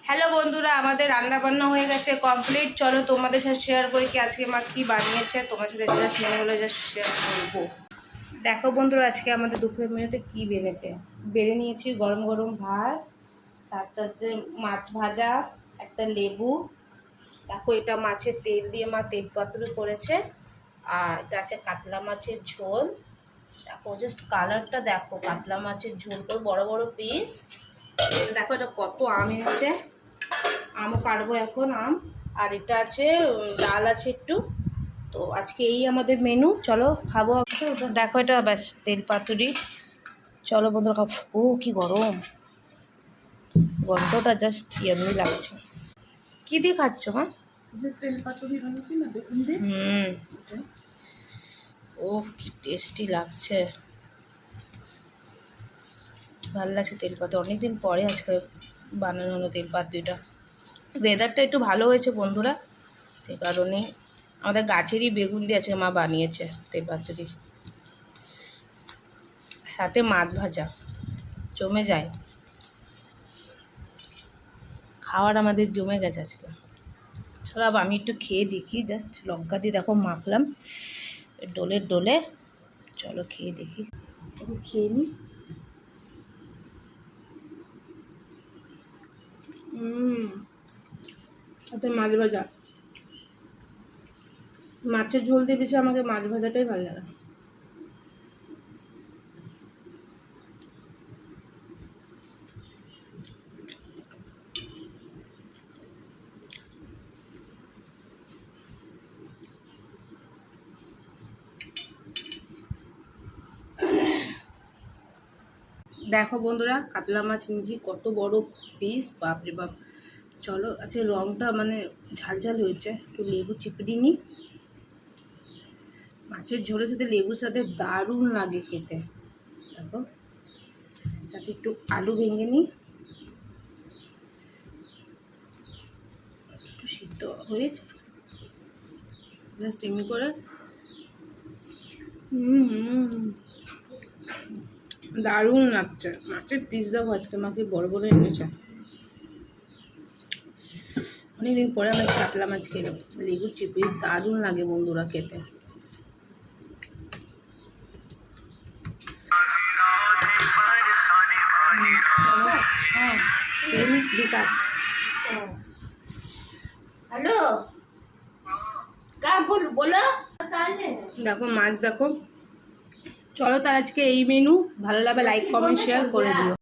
Hello বন্ধুরা, আমাদের রান্না বান্না হয়ে গেছে কমপ্লিট। চলো তোমাদের সাথে শেয়ার করি কি আজকে মা কী বানিয়েছে। তোমার সাথে জাস্ট মনে হলো জাস্ট শেয়ার করবো। দেখো বন্ধুরা, আজকে আমাদের দুপুরের মেনুতে কী বেড়েছে। বেড়ে নিয়েছি গরম গরম ভাত, সাথে হচ্ছে মাছ ভাজা, একটা লেবু। দেখো এটা মাছের তেল দিয়ে মা তেল পাতুরি করেছে। আর এটা আছে কাতলা মাছের ঝোল। দেখো জাস্ট কালারটা দেখো, কাতলা মাছের ঝোল করে বড় বড় পিস। দেখো এটা কত আম এনেছে, আমও কাটবো এখন আম। আর এটা আছে ডাল আছে একটু। তো আজকে এই আমাদের মেনু, চলো খাবো। দেখো এটা ব্যাস তেল পাতুরি। চলো বন্ধুরা খাবো। ও কি গরম, গন্ধটা জাস্ট এমনি লাগছে। কি দিয়ে খাচ্ছ মা? তেল পাতুরি বানাচ্ছি না, দেখুন দিয়ে। ও কি টেস্টি লাগছে, ভালো লাগছে তেল পাতুরি। অনেকদিন পরে আজকে বানানো হলো তেল পাতুরিটা। ওয়েদারটা একটু ভালো হয়েছে বন্ধুরা, সেই কারণেই আমাদের গাছেরই বেগুন দিয়ে আজকে মা বানিয়েছে তেল পাতুরি, সাথে মাছ ভাজা। জমে যায় খাওয়ার, আমাদের জমে গেছে আজকে। চলো আমি একটু খেয়ে দেখি, জাস্ট লঙ্কা দিয়ে দেখো মাখলাম ডোলে ডোলে। চলো খেয়ে দেখি, খেয়ে নিই। সাথে মাছ ভাজা, মাছের ঝোল দিয়ে বেশি আমাকে মাছ ভাজাটাই ভালো লাগে। দেখো বন্ধুরা, কাতলা মাছ নিয়েছি, কত বড় পিস, বাপরে বাপ। চলো আচ্ছা, রঙটা মানে ঝাল ঝাল হয়েছে, একটু লেবু চিপড়ি নিই। মাছের ঝোলের সাথে লেবুর সাথে দারুণ লাগে খেতে। দেখো সাথে একটু আলু ভেঙে নিই, একটু সিদ্ধ হয়েছে জাস্ট এমনি করে। দারুণ লাগছে। মাছের পিস দেখো আজকে মাকে বড় বড় এনেছে। অনেকদিন পরে আমি কাতলা মাছ খেলাম, লেবু চিপি দারুণ লাগে বন্ধুরা খেতে। হ্যাঁ বিকাশ, হ্যালো, কা বলো। দেখো মাছ দেখো। চলো তার আজকে এই মেনু। ভালো লাগবে লাইক কমেন্ট শেয়ার করে দিও।